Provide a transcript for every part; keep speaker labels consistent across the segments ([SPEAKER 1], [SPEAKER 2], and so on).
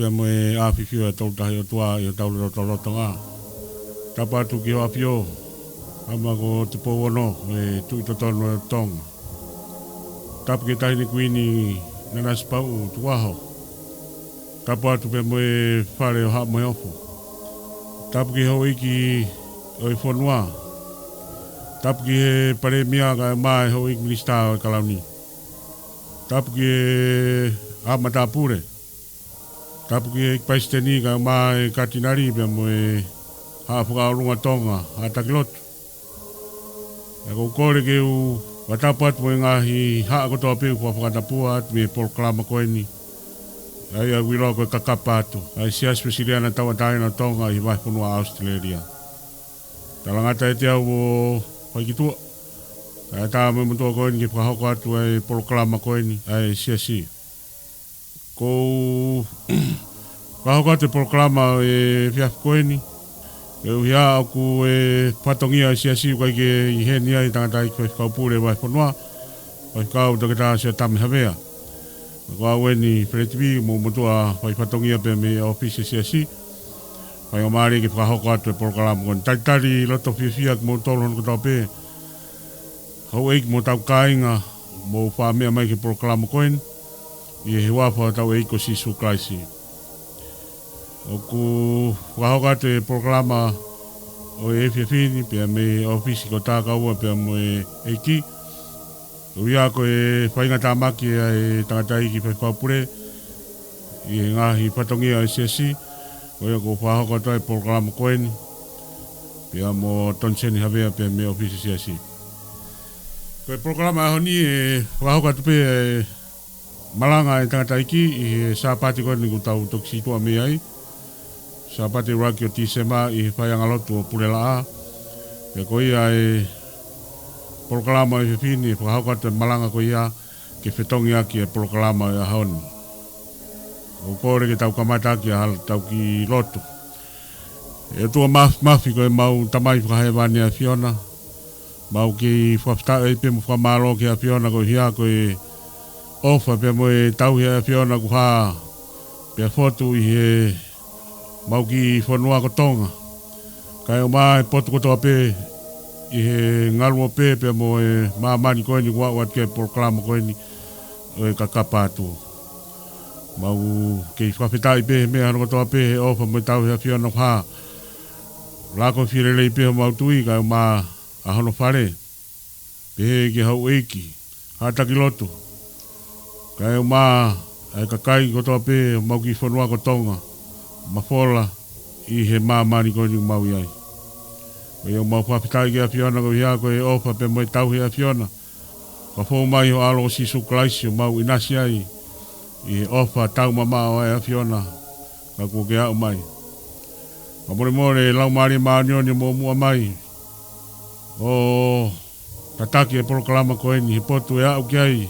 [SPEAKER 1] pe mo e a fifio tau tahi o tua i o tau lero toloto ngā. Tapa atu ki o apio, ama ko te powono e tui to tono e tonga. Tapa ki tahi ni kuini nana spau tuaho. Tapa atu pe mo e whare o haa mo e ofo. Tapa ki ho iki o i whanua. Tapa ki he pare mia ka mai ho iki minista o i kalauni. Tapa ki he amata pure. Tapa ki he paisteni ka mai katinari pe mo e haa whakaorunga tonga a takilotu. E ko kore ke u watapa atu mo e ngahi haa kotoa peu kua whakatapua atu me polklama koeni. Ai a wilo ko kakapa atu. Ai sia spesiliana tawa taina tonga i vai punua Australia. Talangata e te au o whaikitua. Ai tā me mutua koeni ki whakahoko atu ai polklama koeni. Ai sia si. Ko whakahoko atu polklama e whiaf koeni. E uhia aku e patongia sia si kai ke i henia i tangata i koe whakaupure vai punua. Vai kau takata sia tami havea. Ko aweni Fretivi mo mutua vai patongia pe me office CSC. Vai o mari ki whakahoko atu e polklama kon. Taitari loto whiawhia ki mo tolon ko tau pe. Hau eik mo tau kāinga mo whamea mai ki polklama koen. I he wafa tau eiko sisu kraisi. O ku whakahoko atu e polklama o e whiawhini pe me office ko tā kaua pe mo e eiki. Uia ko e whainga tāmaki e tangatai ki whaipapure i ngahi patongia e siasi uia ko whahoko atoa e polklama koeni pia mo tonseni havea pia me ofisi siasi ko e polklama ahoni e whahoko atu pe e malanga e tangatai ki i sāpati koeni ku tau toksitua me ai sāpati raki o tisema i whaiangalotu o purela a pia ko ia e polklama e whiwhini, whakahauka te malanga ko ia ke whetongi aki e polklama e ahoni. O kore ke tau kamata aki a tau ki loto. E tua mafi ko e mau tamai whakahewani a Fiona. Mau ki whafta e pe mo whamalo ki a Fiona ko hia ko e ofa pe mo e tau hia a Fiona ko haa. Pe a fotu i he mau ki whanua ko tonga. Kai o mai potu ko toa pe i he ngalu o pepe mo e maamani koeni kua wat ke polklama koeni o e kakapa atu. Mau ke i whawhetai pe mea hano kotoa pe he ofa mo i tau hea Fiona wha. Lako whirelei pe mau tui kai o maa a hono whare. Pe he ki hau eiki, hataki lotu. Kai o maa e kakai kotoa pe mau ki whanua ko tonga. Mawhola i he maamani koeni mau iai. Ia mau whawhitai ki a Fiona ko hia ko e ofa pe mo i tau hea Fiona. Ka whau mai ho alo o sisu klaisi o mau inasi ai. I he ofa tau mama o a Fiona. Ka kua ke au mai. Ka more lau maari maanioni mo mua mai. O tataki e polklama koeni he potu e au ki ai.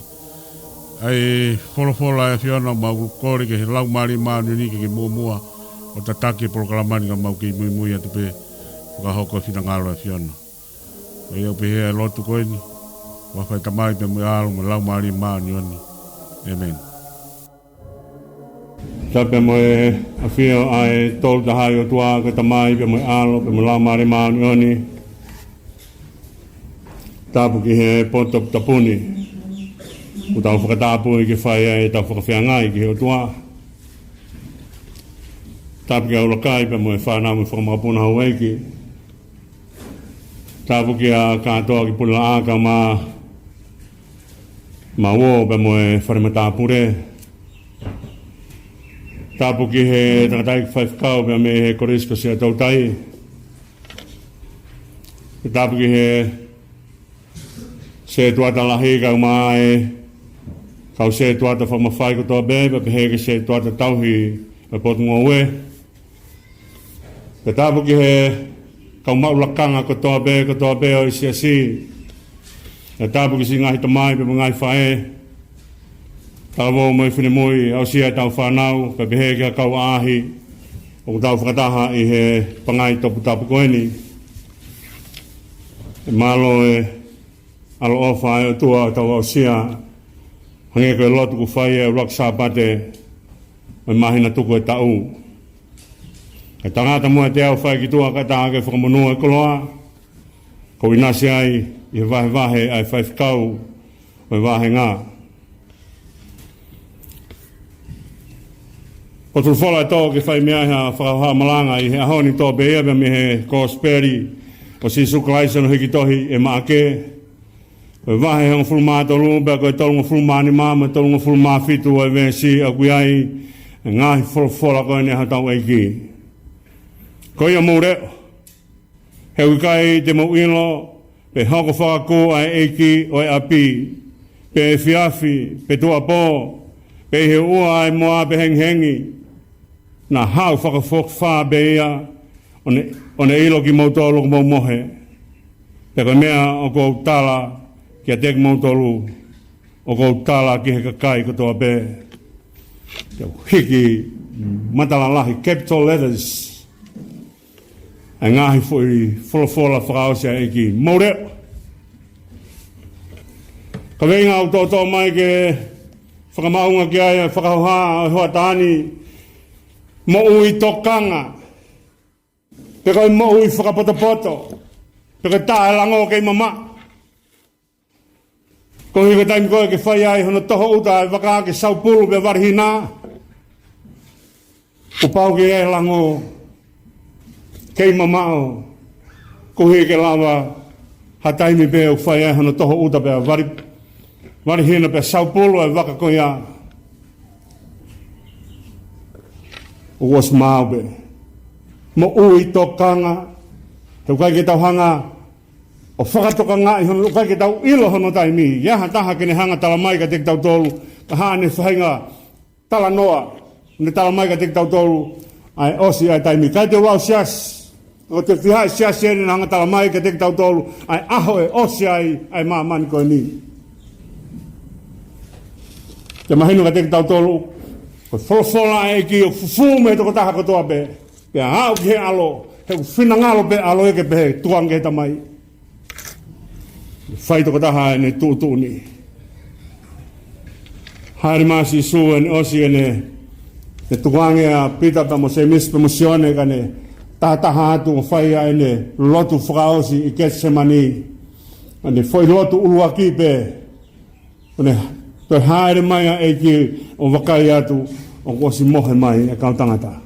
[SPEAKER 1] Ai wholofola a Fiona mau kore ke he lau maari maanioni ke mua. O tataki e polklamani ka mau ki mui atu pe. Whakahoko whina ngalo e Fiona. O iau pe hea lotu koeni. Wawhai tamai pe mui alo me lau maari maani oni. Amen. Tape mo e a whio ai tolu tahai o tua ke tamai pe mui alo pe mui lau maari maani oni. Tapu ki he poto tapuni. Utau whakatapu i ke whai e tau whakawhiangai ki he o tua. Tapu ki au lakai pe mui whanau me whakamapuna hauei ki. Tapu ki a katoa ki pula aka ma wo pe mo e wharimata pure. Tapu ki he takatai ki whaifkau pe me he koriska si a tautai. Tapu ki he se tuata lahi kau ma e kau se tuata whamawhai ko toa beba pe he ke se tuata tauhi pe potu ngoe. Pe tapu ki he kau maulakanga ko toa be o isi asi. E tapu ki si ngahi tamai pe ngai whae. Tau wau mai whine mui au sia tau whanau pe pehe kia kau ahi. O tau whakataha i he pangai topu tapu koeni. E malo e alo ofa e o tua tau au sia. Hange koe lotu ku whae e rak sāpate.
[SPEAKER 2] mai mahina tuku e tau. E tangata mua te au whai ki tua ka tāke whakamonua e koloa, ko inasi ai i vahe ai whai whikau o vahe ngā. O tulu whala e tō ke whai mea hea whakauha malanga i he ahoni tō beia me me he kōsperi o si sukalaisa no hiki tohi e maake. O vahe hea ngafuluma tolu bea koe tolu ngafuluma ni mama tolu ngafuluma fitu o e vesi a kuiai e ngahi whala koe ne hatau eiki. Ko ia mōreo, he wikai te mauino, pe hoko whakako ai eiki o e api, pe e fiafi, pe tua pō, pe he ua ai moa pe hengi, na hau whakafok wha be ia, o ne ilo ki mautolo ko mau mohe, pe koe mea o kou tala ki a tek mautolu, o kou tala ki he kakai katoa pe, hiki matala lahi, capital letters, e ngahi fui wholofola whakaosia eki maureo. Ka veinga au tōtō mai ke whakamaunga ki aia whakauha o hoa tāni mo ui tokanga. Pe kai mo ui whakapotopoto. Pe kai tāe lango kei mama. Ko hika taimi koe ke whai ai hono toho uta e waka ke saupulu pe warhina. Upau ke e lango kei mamao, ko heke lawa, hataimi pe o whai hano toho uta pe wari hina pe saupolo e waka ko ia. O was mao pe. Mo ui tokanga, te kai ke tau hanga, o whakatoka ngā i hono, kai ke tau ilo hono taimi, iaha taha kene hanga tala mai ka tek tau tolu, ka hane whainga tala noa, ne tala mai ka tek tau tolu, ai osi ai taimi, kai te wau sias, o te whihai siasene hanga tala mai ka tek tau tolu, ai aho e osi ai maa mani koe ni. Te mahinu ka tek tau tolu, ko wholofola e ki o fufume toko taha kotoa pe, pe hau ki he alo, he whina ngalo pe alo eke pe he tuange he tamai. Whai toko taha e ne tūtū ni. Haere maasi su e ne osi e ne tuange a pita pa mo se mispe mo sione ka ne tātaha atu o whai a ne lotu whakaosi i Getsemani. Ne whai lotu ulua ki pe. Ne toi haere mai a e ki o wakai atu o kosi mohe mai e kau tangata.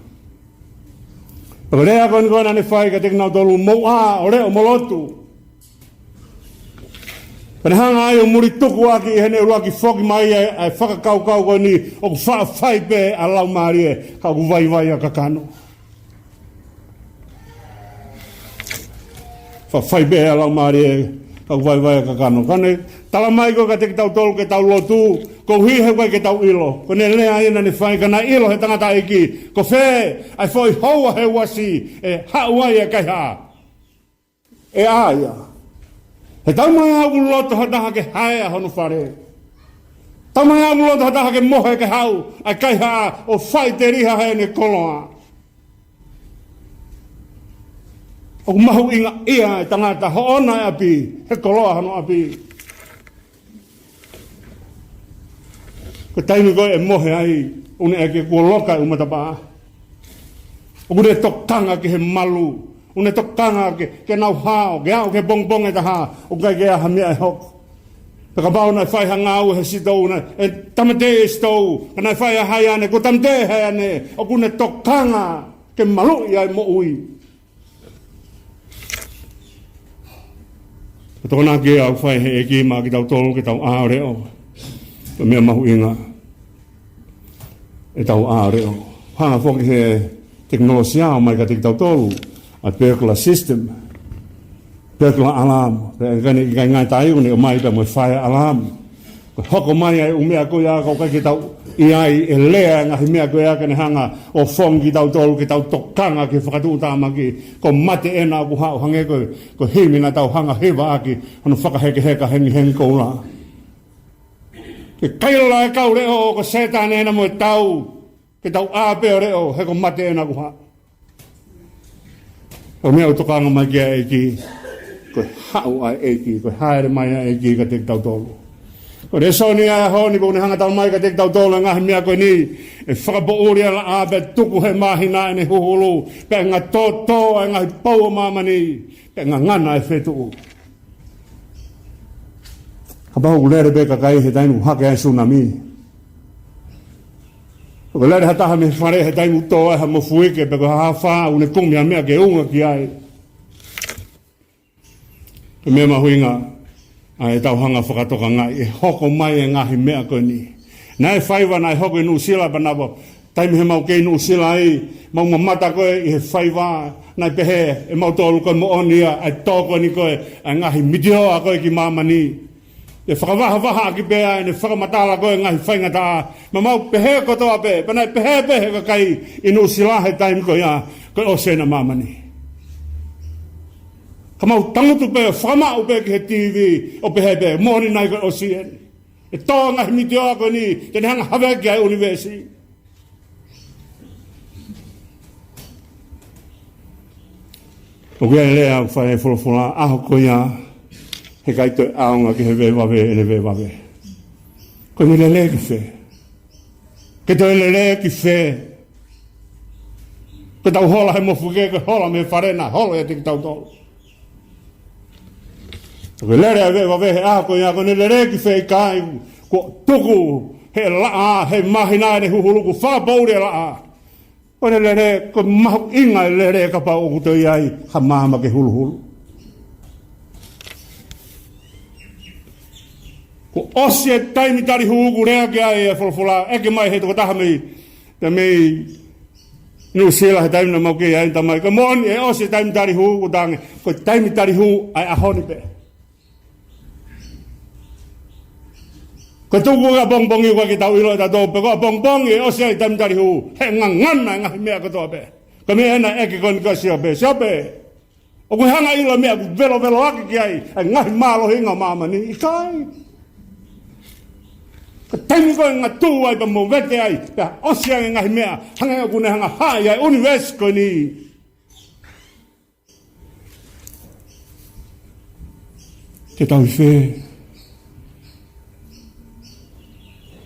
[SPEAKER 2] Paka rea koni kona ne whai ka teknau tolu mou a o reo mo lotu. Pane hanga ai o muri tuku aki i hene urua ki whoki mai ai whakakau koe ni o ku whai pe a lau maari e kau ku vai a kakano. Whai pe a lau maari e kau vai a kakano. Kane tala mai koe ka teki tau tolu ke tau lotu, ko hihe koe ke tau ilo. Ko ne lea ina ni whai kana ilo he tangata iki. Ko whe ai whoi hoa he wasi e hauai e kai haa. E aia. He tau mai au loto hataha ke hae a honu whare. Tau mai au loto hataha ke mohe ke hau ai kai haa o whai te riha he ne koloa. O mahu inga ia e tangata ho ona e api, he koloa hano api. Ko taimi koe e mohe ai, une e ke kua loka i umatapaa. O kune tokanga ki he malu, une tokanga ke nau hao, ke au ke bongbong e taha, o kai ke aha mea e hoko. Peka pao nai whai hanga au he sitou, e tamate e sitou, ka nai whai a hai ane, ko tamate hai ane, o kune tokanga ke malu i ai mo ui. Toko nā ke au whai he eki mā ki tau tolu ke tau āoreo. Ka mea mahu inga. E tau āoreo. Hanga whoki he teknolosia o mai ka te tau tolu. A pergola system. Pergola alarm. Pe kani i kai ngai tai une o mai ka mo fire alarm. Hoko mai ai umea koe a kau kai ke tau i ai e lea ngahi mea koe a kane hanga o whongi tau tolu ke tau tokanga ke whakatūtama ki ko mate ena ku hau hange koe ko himina tau hanga hewa aki hono whakaheke heka hengi koula. Ke kaila e kau reo ko setane ena mo e tau ke tau āpeo reo he ko mate ena ku hau. O mea o tokanga mai kia e ki ko hau ai e ki ko haere mai e ki ka te tau tolu. Ko re so ni a ho ni ko ni hanga tau mai ka te tau tola ngahi mea koe ni e whakapouri ala a pe tuku he mahina e ne huhulu pe ngā tō e ngahi pau mamani pe ngā ngana e whetu ka pahu lere pe ka kai he tainu hake ai tsunami ko lere hataha me whare he tainu tō e ha mo fuike pe ko ha wha une kumia mea ke unga ki ai ke mea mahuinga ai tau hanga whakatoka ngai e hoko mai e ngahi mea koe ni. Nai whaiwa nai hoko i New Zealand panawa. Taimi he mau kei New Zealand i mau mamata koe i he whaiwa nai pehe e mau tōlu koe mo onia ai tōko ni koe ai ngahi midioa koe ki mamani. E whakawaha ki pēa e ne whakamatala koe ngahi whaingata ma mau pehe kotoa pe panai pehe ka kai i New Zealand he taimi koe ia koe o sena mamani. Ka mau tangutu pe whamau pe ki he TV o pehe pe mōni nai koe o sien. E tō ngahi miti o koe ni tene hanga haweki ai universi. O kia lea whae whulawhula aho koe ia he kai toi aonga ki he ve wawe e ne ve wawe. Koe ni lele ki whe. Ke toi lele ki whe. Koe tau hola he mofuke koe hola me wharena holo e tiki tau tolu. Koe lere a vewa vehe a koe ia koe ne lere ki whei kai ko tuku he laa he mahina ne huhuluku whakapaure laa. Koe ne lere koe mahu inga e lere ka pau oku toi ai ha mahama ke huluhulu. Ko osi e taimi tari huuku rea ke ai e whulawhula eke mai he toko taha mei te mei New Zealand he taimi na mau kei ai tamai. Ka moni e osi e taimi tari huuku tange koe taimi tari huu ai ahoni pe. Ko tuku ka bongbongi ko ki tau ilo ta do pe ko bongbongi o se tam tari hu he ngana nga mea ko to pe ko me ena e ki kon ko sia pe o ko hanga ilo mea velo aki ki ai nga malo hinga mama ni kai ko taimi ko nga tu ai pa mo vete ai pa o sia nga mea hanga ko ne hanga ha ai universe ko ni te tau fe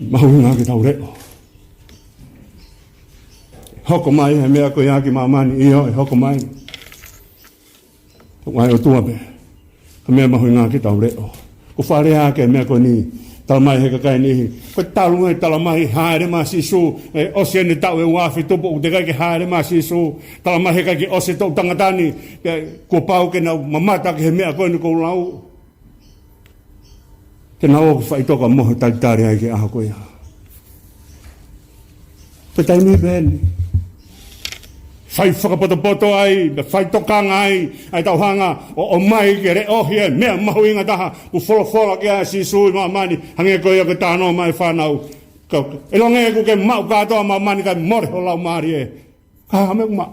[SPEAKER 2] mahu ngā ki tau reo. Hoko mai he mea koe aki mamani iho e hoko mai. Ngai o tua pe. Ka mea mahu ngā ki tau reo. Ko whare hake mea koe ni. Tala mai he kakai nihi. Ko talunga e tala mai haere maa sisu. E ose ne tau e wafi tupo u te kai ke haere maa sisu. Tala mai he kai ke ose tau tangatani. Ko pau ke nau mamata ke he mea koe ni kou lau. Tena o ku whaitoka moho taitari ai ki aha koe ha. Pe taimi pēni. Whai whakapoto ai, whai tokanga ai tau hanga o mai ke re ohi ai, mea mahu inga taha, ku whola ki ai si sui mamani, hange koe o ke tāno mai whanau. E longe ku ke mau kātoa mamani kai more ho lau maari e. Ka hame ku mau.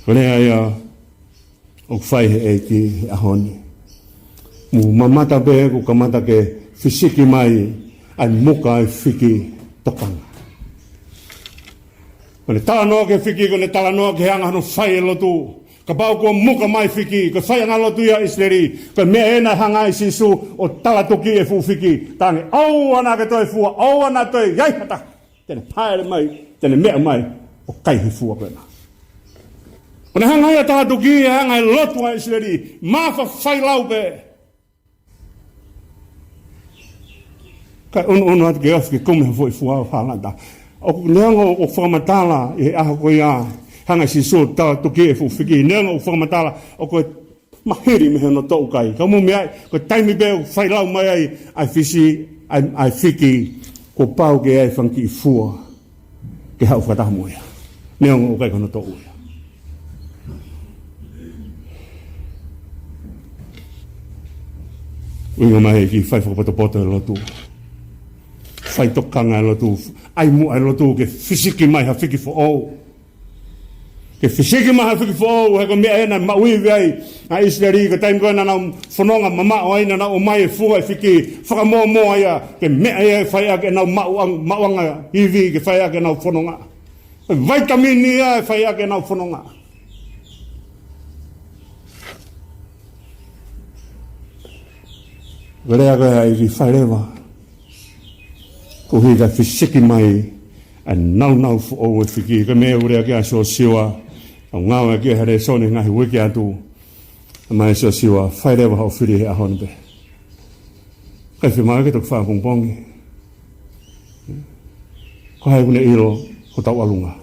[SPEAKER 2] Kone ai o whai he e ki ahoni. Mu mamata pe ku kamata ke fisiki mai ai muka ai whiki tokanga. Kone tala noa ke whiki, kone tala noa ke hanga hano whai e lotu. Ka pau kua muka mai whiki, ka whai anga lotu ia isleri. Ka mea ena hanga i sisu o tala toki e fu whiki. Tange au ana ke toi fua, au ana toi yaihata. Tene paere mai, tene mea mai o kaihi fua pena. Kone hanga ia tala toki e hanga i lotu a isleri. Mafa whai laupe. Kai unu atu ke ofi ke kume foi fua whalanda. O neango o whamatala e aho koe a hanga si so tala toki e fu whiki. Neango o whamatala o koe mahiri mehe no tau kai. Ka mumi ai, koe taimi beo whailau mai ai fisi, ai whiki, ko pau ke ai whanki i fua ke hau whataha moia. Neango o kai kono tau ia. Uinga mai ki whai whakapoto e lotu. Whai tokanga e lotu. Ai mua e lotu ke fisiki mai ha whiki fo au. Ke fisiki mai ha whiki fo au. Heko mea ena mauiwi ai. A isleri ka taim koe nana whanonga mama o aina na o mai e fua e whiki. Whakamoa ia. Ke mea e whai ake nau mauanga hivi ke whai ake nau whanonga. Vitamini ia e whai ake nau whanonga. Rea ga ai whairewa. Ko hi ka whisiki mai a nau fu o e whiki. Ka mea urea kia so siwa. Au ngawa kia here sone ngahi wiki atu. Mai so siwa whairewa hau whiri he ahon be. Kai whimai ke tuk whakongpongi. Ko hai kune iro ho tau alunga.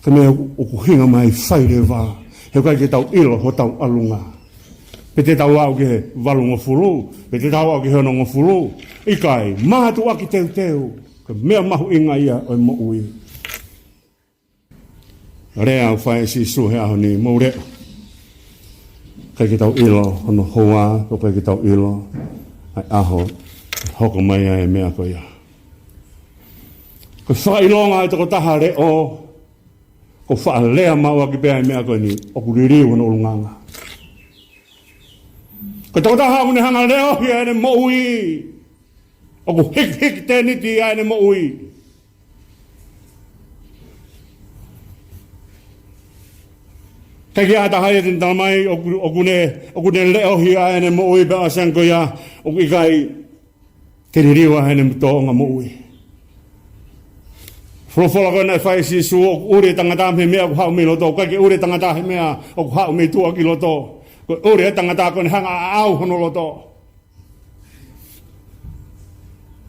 [SPEAKER 2] Ka mea uku hinga mai whairewa. He kai ke tau iro ho tau alunga. Pe te tau au ke walu ngofuru, pe te tau au ke hono ngofuru, ikai, maha tu aki teu, ka mea mahu inga ia o mo ui. Rea au whae si suhe aho ni mo rea. Kai ke tau ilo, hono hoa, ko kai ke tau ilo, ai aho, hoko mai ai mea ko ia. Ko whailonga e toko taha reo, ko wha lea maua ki pēa mea ko ni, oku ririu hono ulunganga. Ko tau taha kune hanga leo hi aene mo ui. Oku hik te niti aene mo ui. Keki ata hai atin tamai oku ne leo hi aene mo ui pe asanko ya oku ikai teririwa aene mtoonga mo ui. Frofola koe nai whai si su oku uri tangata me mea oku hau me loto. Kaki uri tangata he mea oku hau me tua ki loto. Ko ore tangata ko hanga au hono loto.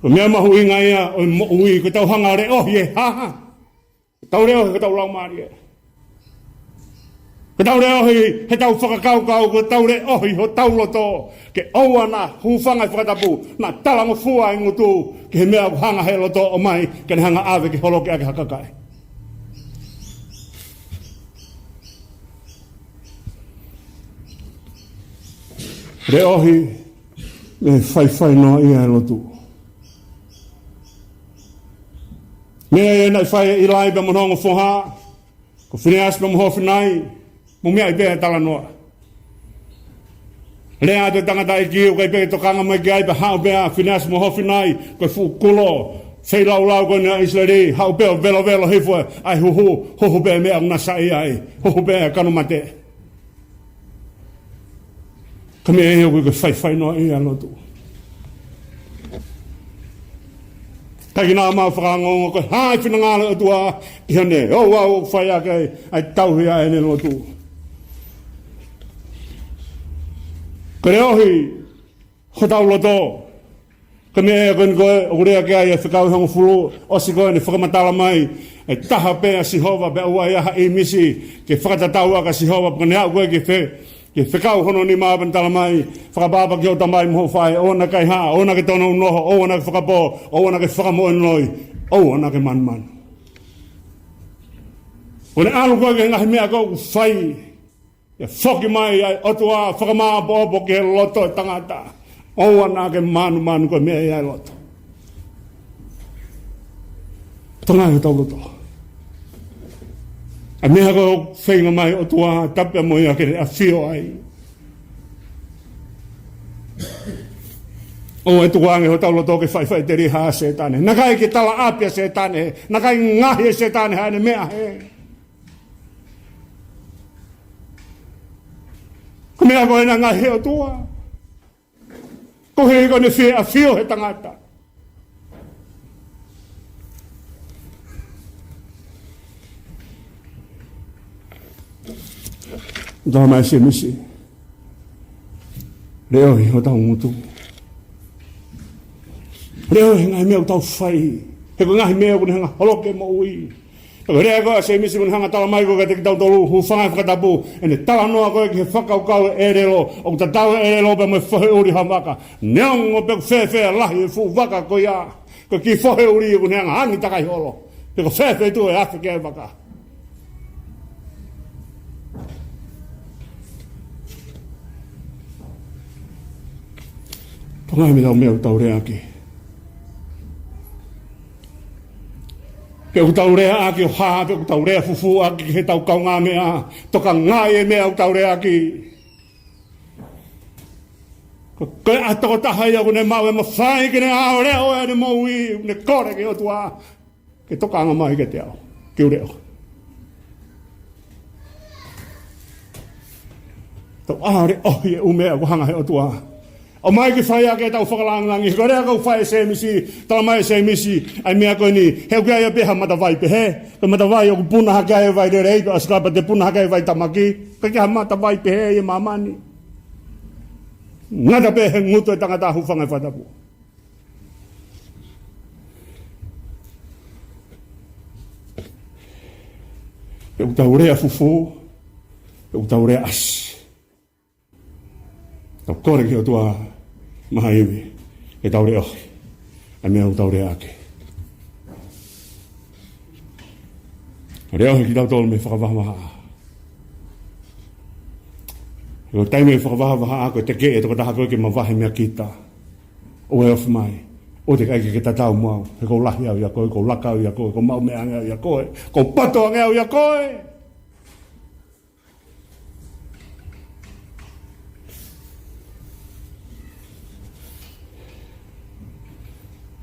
[SPEAKER 2] Ko mea mahu inga ia o mo ui ko tau hanga re ye ha. Tau reo ko tau lau mari. Ko tau reo he tau whakakau ko tau re ho tau loto. Ke oana hufanga whakatapu na talango fua ingutu ke he mea hanga he loto o mai ke hanga ave ke holo ke ake hakakai. Re ohi, me whai noa ia e lotu. Mea e nai whai i lai pe monongo whoha, ko whineas pe moho whinai, mo mea i pēa tala noa. Rea te tangata i ki o kai pēa tokanga mai ki ai pe hao pēa, whineas moho whinai, ko fu kulo, whai lau ko ni Israeli, hao pēa velo hifua, ai hoho pēa mea unasa i ai, hoho pēa kanumate. Ka mea e heo koe whai noa i alotu. Taki nā mau whakangongo koe hai whina ngāle o tua i hane. O wau whai ake ai tauhi a ene lotu. Ka re ohi ho tau loto. Ka mea e koe o rea ke ai e whakau hongo fulu. Osi koe ne whakamatala mai. E taha pēa sihova pe ua iaha i misi. Ke whakatatau aka sihova pa ne au koe ke ke whekau hono ni māpan tala mai, whakapāpa ki o tamai moho whae, ona kai haa, ona ke tono unoho, ona ke whakapō, ona ke whakamoe noi, ona ke man. O ne alu koe ke ngahi mea kou whai, e whoki mai ai otua whakamāpōpo ke loto e tangata, ona ke manu koe mea i ai loto. Tongai o tau loto. A mea ko whainga mai o tua tapia moi a kere a whio ai. O e tuange ho taulo toke whai teri haa setane. Nakai ke tala apia setane. Nakai ngahi setane haene mea he. Ko mea ko ena ngahi o tua. Ko hei ko ne a whio he tangata. Dama mai se misi. Reo hi ho tau ngutu. Reo hi ngai mea tau whai. He ko ngahi mea kune hanga holoke mo ui. Tako rea koa se misi kune hanga tala mai koe ka te ki tau tolu hu whangai whakatapu. Ene tala noa koe ki he whakaukau e relo. O ta tau e relo pe mo whahe uri hamaka. Neongo pe whewhea lahi e fu waka ko ia. Ko ki whahe uri e kune hanga hangi takai holo. Pe ko whewhea tu e afi ke waka. Tongai me tau mea tau rea ki. Pe u tau rea aki o haa, pe u tau rea fufu aki he tau kau ngā mea. Toka ngai e mea u tau rea ki. Koe atako tahai aku ne mau e ma whai ki ne ao reo e ne mau i, ne kore ki o tua. Ke toka anga mai ke te ao, ki u reo. Tau ahare ohi e umea ku hanga he o tua. O mai ki whai ake tau whakalangangi, ko rea kau whai se misi, tala mai se misi, ai mea koe ni, heu kia ia peha matawai pehe, ko matawai o ku puna haka e vai rei, ko askapa te puna haka e vai tamaki, ka kia matawai pehe e mamani. Ngata pehe ngutu e tangata hufanga e whatapu. E utau rea fufu, e utau rea as. Tau kore ki o tua maha iwi, e tau rea ohi, a mea utau rea ake. Rea ohi ki tau tolu me whakawahamaha. E o taime e whakawahamaha ako e te ke e toka taha koe ke mawahe mea kita. O e ofi mai. O te kaike ke tatau mau, he kou lahi au ia koe, kou laka au ia koe, kou mau mea au ia koe, kou pato au ia koe.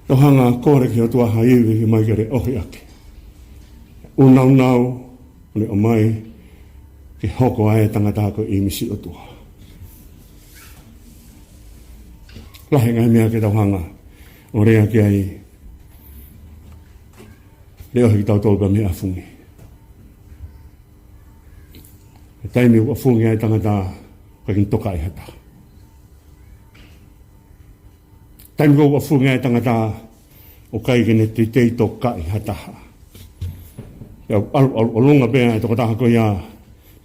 [SPEAKER 2] O hanga kore ki o tua haiwi ki mai kere ohi ake. Unau nau, ole o mai, ki hoko ae tangata ko i misi o tua. Lahe ngai mea ke tau hanga. O rea ki ai leo hiki tau tolpa me afungi. E taimi o afungi ai tangata kakin toka i hata. Taimi o afungi ai tangata o kai kene te tei toka i hata. E o lunga pēna e toko taha ko ia.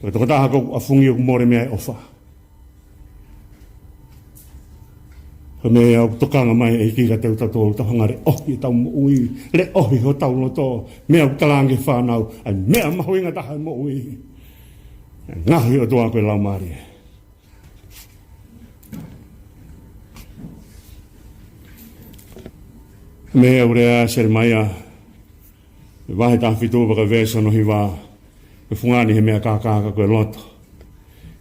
[SPEAKER 2] E toko taha ko afungi o kumore mea e ofa. Ka mea o tokanga mai e ki ka teu tato ta hangare ohi tau mo ui le ohi ho tau no to mea o talangi whanau ai mea maho inga taha mo ui ngahi o toa koe lau maari mea urea sere maia e wahe taha fitu waka vesa no hiwa e fungani he mea kakaka koe loto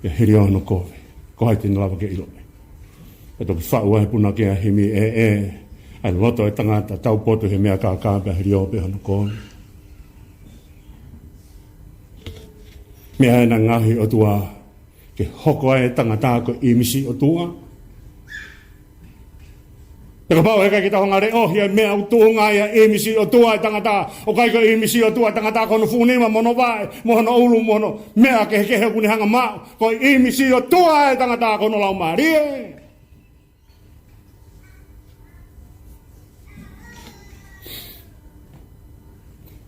[SPEAKER 2] e hiri o no kowe ko haiti ni lava ke ilo e toki whau ahe puna kia himi ai loto e tangata tau poto he mea kākāpea hiri ope hano kōni. Mea e na ngahi o tua ke hoko ai tangata ko imisi o tua. E ka pau heka ki ta hongare ohi ai mea utuhunga ia imisi o tua e tangata o kai ko imisi o tua tangata kono funima mono vai mohono ulu mohono mea ke heke kuni hanga mau ko imisi o tua e tangata kono lau marie.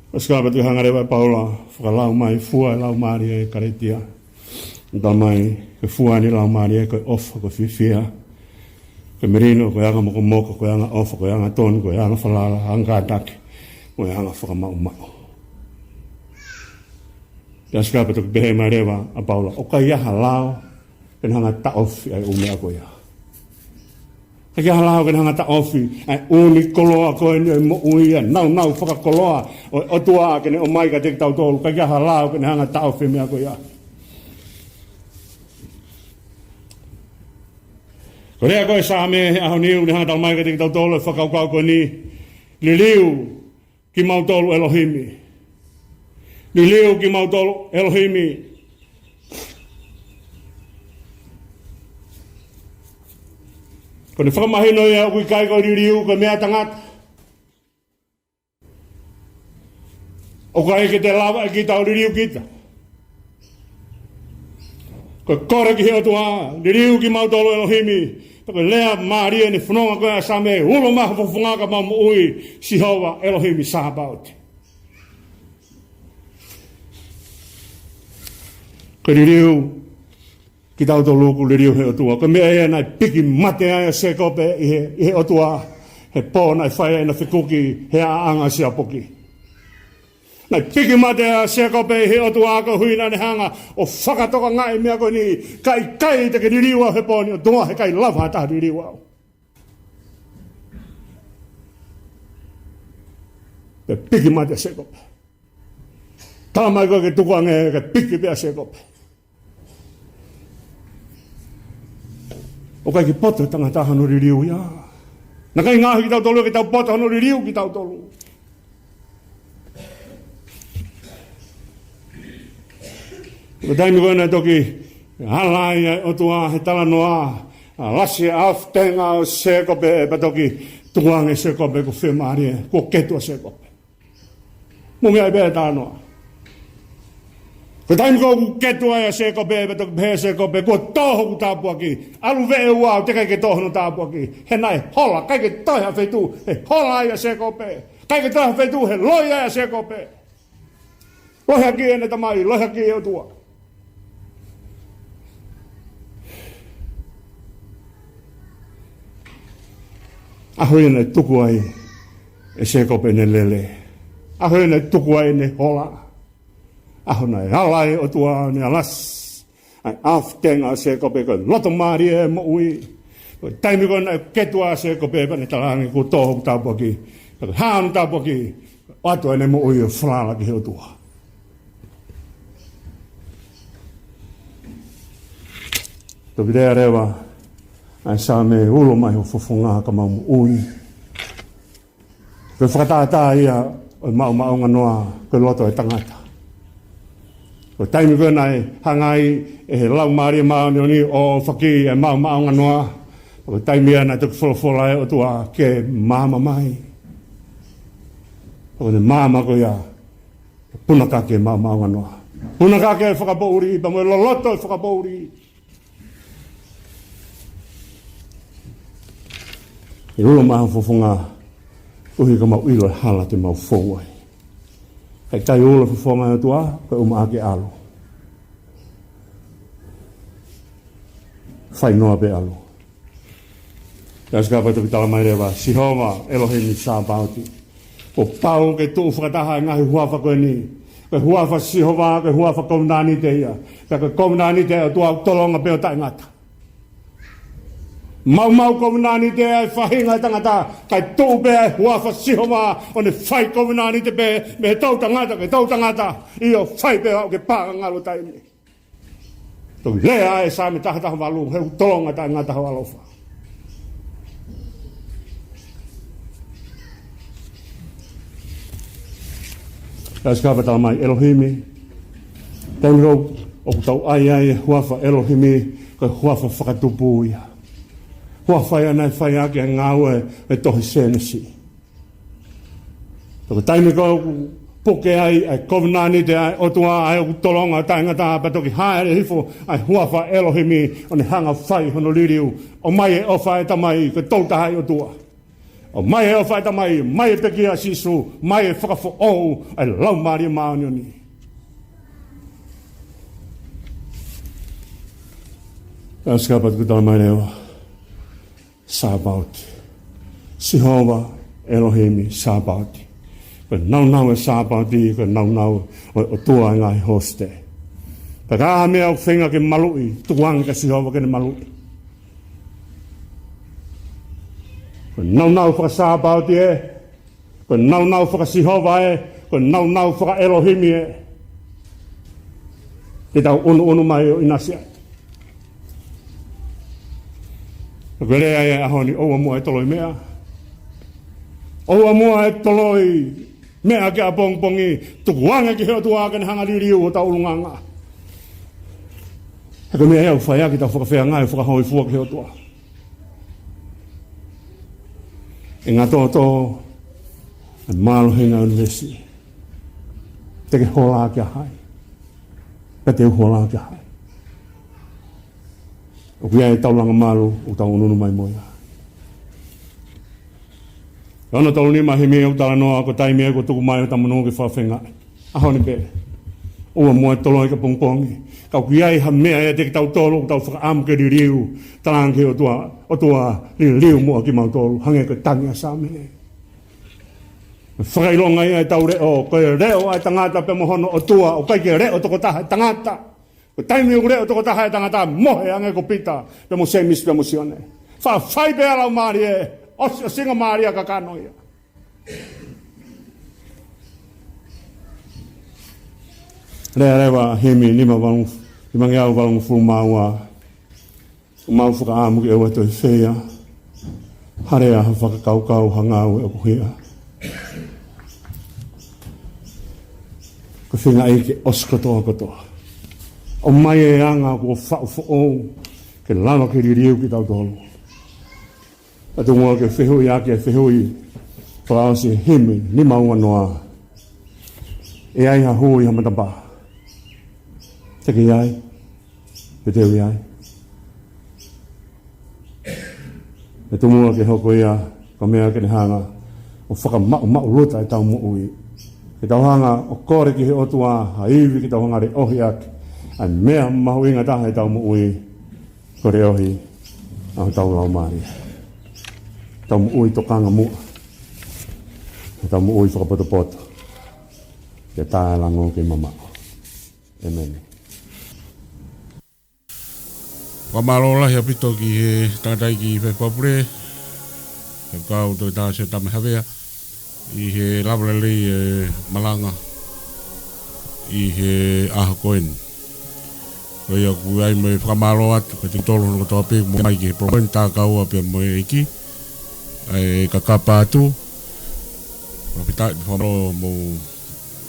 [SPEAKER 2] Askapa tu hangare vai Paula, whakalau mai fua lau maari e karetia. Nda mai, ke fua ni lau maari e koe ofa, koe whiwhia. Koe merino, koe anga moko moko, koe anga ofa, koe anga tonu, koe anga whalala, anga atake, koe anga whakamau mau. Askapa tu behe mai rewa a Paula, o kai aha lao, ken hanga taofi ai umea koe ia. Eki halau ke hanga ta ofi ai uni koloa ko ni mo uia nau whaka koloa o tua ke o mai ka te tau tolu ka halau ke hanga ta ofi me ko ia ko rea ko sa me a ni ni hanga ta mai ka te tau tolu whaka ko ni liliu ki mau tolu Elohimi liliu ki mau tolu Elohimi ko ni whakamahino ia o kui kai ko ririu ko mea tangata. O kai ke te lava e kita o ririu kita. Ko kore ki heo tua, ririu ki mau tolo Elohimi. Ko lea maarie ni whanonga koe a same, ulo maha whungaka mamu ui, Sihova Elohimi Sabaoth. Ko ririu ki tau tō lūku le riu he o tua. Ko mea ea nai piki mate aia se kope i he o tua. He pō nai whai aina whikuki he aanga sia poki. Nai piki mate aia se kope i he o tua ko huina ne hanga o whakatoka ngai mea ko ni kai te ke riu au he pō ni o tua he kai lava taha riu au. Te piki mate se kope. Tāmai koe ke tukuange ke piki pia se kope. O kai ki poto tangata hano ririu ia. Na kai ngahi ki tau tolu ki tau poto hano ririu ki tau tolu. Ko taimi koe nei toki halai o tua he tala noa lasi aftenga o sekope patoki tuange sekope ko femari ko ketua sekope mungi ai beta no ko taim ko ketua ya sekope patoki be sekope ko toho tapuaki alu ve wa te ke toho no tapuaki he nai hola kai ke toha fetu he hola ya sekope kai ke toha fetu he loya ya sekope loha ki ene tamai loha ki e tua ahoina tuku ai e sekope ne lele. Ahoina tuku ai ne hola. Ahona e halai o tua ne alas. Ai aftenga sekope ko loto mari e mo ui. Taimi ko na ketua sekope pa ne talangi ko toho tapuaki. Haanu tapuaki. Ato ene mo ui o flala ki o tua. Topidea rewa. Ai sa me ulo mai ho fofonga ka mau ui. Ko whakatata ia o mau nganoa ko loto e tangata. Ko taimi ko nai hangai e he lau maari mau ni o whaki e mau nganoa. Ko taimi ana tuku wholofola e o tua ke mama mai. Ko ne mama ko ia punaka ke mau nganoa. Punaka ke whakapouri pa mo loto e whakapouri. E ulo maha fofonga uhi ka mau ilo hala te mau fowai. Kai tai ulo fofonga e tua, kai ake alo. Whai noa pe alo. Kai skapa toki tala mai rewa, sihoma Elohim sa bauti. O pau ke tuu whakataha e ngahi huafa koe ni. Kai huafa sihoma, kai huafa kounani te ia. Kai kounani te o tua tolonga peo tai ngata. Mau komunani te ai whahinga tangata, kai tōpe ai huafa sihoma, o ne whai komunani te pe, me tau tangata, i o whai pe au ke pāka ngalo taimi. Tō lea e sā me tahataha walu, heu tolonga tai ngata hau alofa. Tās kāpa tala mai Elohimi, taimi rau, o kutau ai huafa Elohimi, kai huafa whakatupu ia. Hua whai anai whai ake ngāue e tohi sēnesi. Toko taimi ko poke ai kovinani te ai otua ai o tolonga tai ngata patoki haere hifo ai hua whai Elohimi o ne hanga whai hono liriu o mai e o whai tamai ke tauta hai otua. O mai e o whai tamai, mai e pekia sisu, mai e whakafo ou ai lau maari maanioni. Skapat ko tala mai rewa. Sabauti. Sihova Elohimi sabauti. Ko nau e sabauti, ko nau o tua ngai hoste. Pa kaha mea o whenga ke malui, tuang ka Sihova ke ne malui. Ko nau whaka sabauti e, ko nau whaka Sihova e, ko nau whaka Elohimi e. Te tau unu mai o inasia. Ko rea e ahoni oua mua e toloi mea. Oua mua e toloi mea ke a pongpongi. Tukuanga ki heo tuaka ni hanga liriu o taulunganga. Heko mea ea uwhai aki tau whakawhea ngai whakahoi fua ki heo tua. E ngā tō e mālohinga unvesi. Teke hola ki a hai. Pete u hola ki a hai. O kia e taulanga malu o tau ununu mai moia. Ana tau ni mahi mea o tala noa ko taimi e ko tuku mai o tamano ke whawhenga. Aho ni pe. Oa mua tolo i ka pongpongi. Kau kia e ha mea e teke tau tolo o tau whakaamu ke ririu. Talange o tua ririu mua ki mau tolo. Hange ko tangi a sāmene. Whakailonga ia e tau reo. Koe reo ai tangata pe mohono o tua. O kai ke reo toko taha tangata. Ko taimi o reo toko taha e tangata mohe ange ko pita pe mo semis pe mo sione. Whai pe alau maari e o singa maari a kakano ia. Rea rewa hemi lima ngeau walungu fulu maua. O mau whaka amu ki ewa toi whea. Harea ha whakakaukau hangau e o kuhia. Ko whinga eike oskotoa kotoa. O mai e anga ko whau o ke lava ke ririu ki tau tolu. Atu mua ke whehui ake whehui whakao si hime ni maunga noa. E ai ha hui ha matapa. Teke iai, pe teo iai. E tu mua ke hoko ia, ka mea ke ne hanga, o whaka mau rota e tau mo ui. Ke tau hanga o kore ki he otua, ha iwi ki tau hanga re ohi ake, ai mea mahu inga taha e tau mo ui, ko re ohi, a tau lau maari. Tau mo ui tokanga mua, tau mo ui whakapoto. Ke tae lango ke mama. Amen.
[SPEAKER 1] Wa malola hea pito ki he tangatai ki whekapure. He kau toi tā se tame hawea. I he labrelei malanga. I he aha koen. Koi aku ai me whakamalo atu. Koi te tolo no katoa pe mo mai ki he proben tā kau apia mo e iki. Ai kakapa atu. Rapita i whamalo mo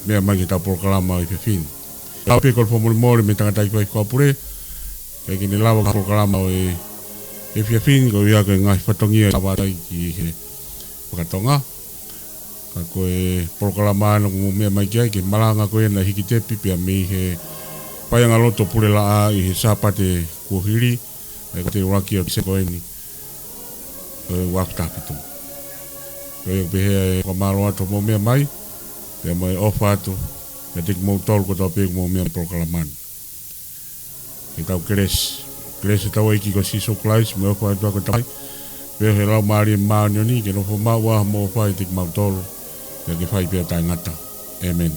[SPEAKER 1] mea mai ki tau proklama i whiwhin. Kau pe kol whamori mori me tangatai ki whekapure. Kaya kini lawa ka programa o e whiawhin ko ia koe ngai whatongia tawatai ki he whakatonga. Ka koe programa ano mo mea mai kia ki malanga koe na hiki tepi pia me he paianga loto pule la a i he sapate kuhiri. E ka te uraki o kise koe ni waftapitu. Koe pe he whamaro ato mo mea mai pia mo e ofa ato me te ki mou tolu ko tau pe mo mea programa ano. E tau keres e tau eiki ko siso klais me ofa atua ko tai peo he lau maari maani o ni ke nofo maa waha mo ofa i tik mautoro e ke whai pia tai ngata. Amen.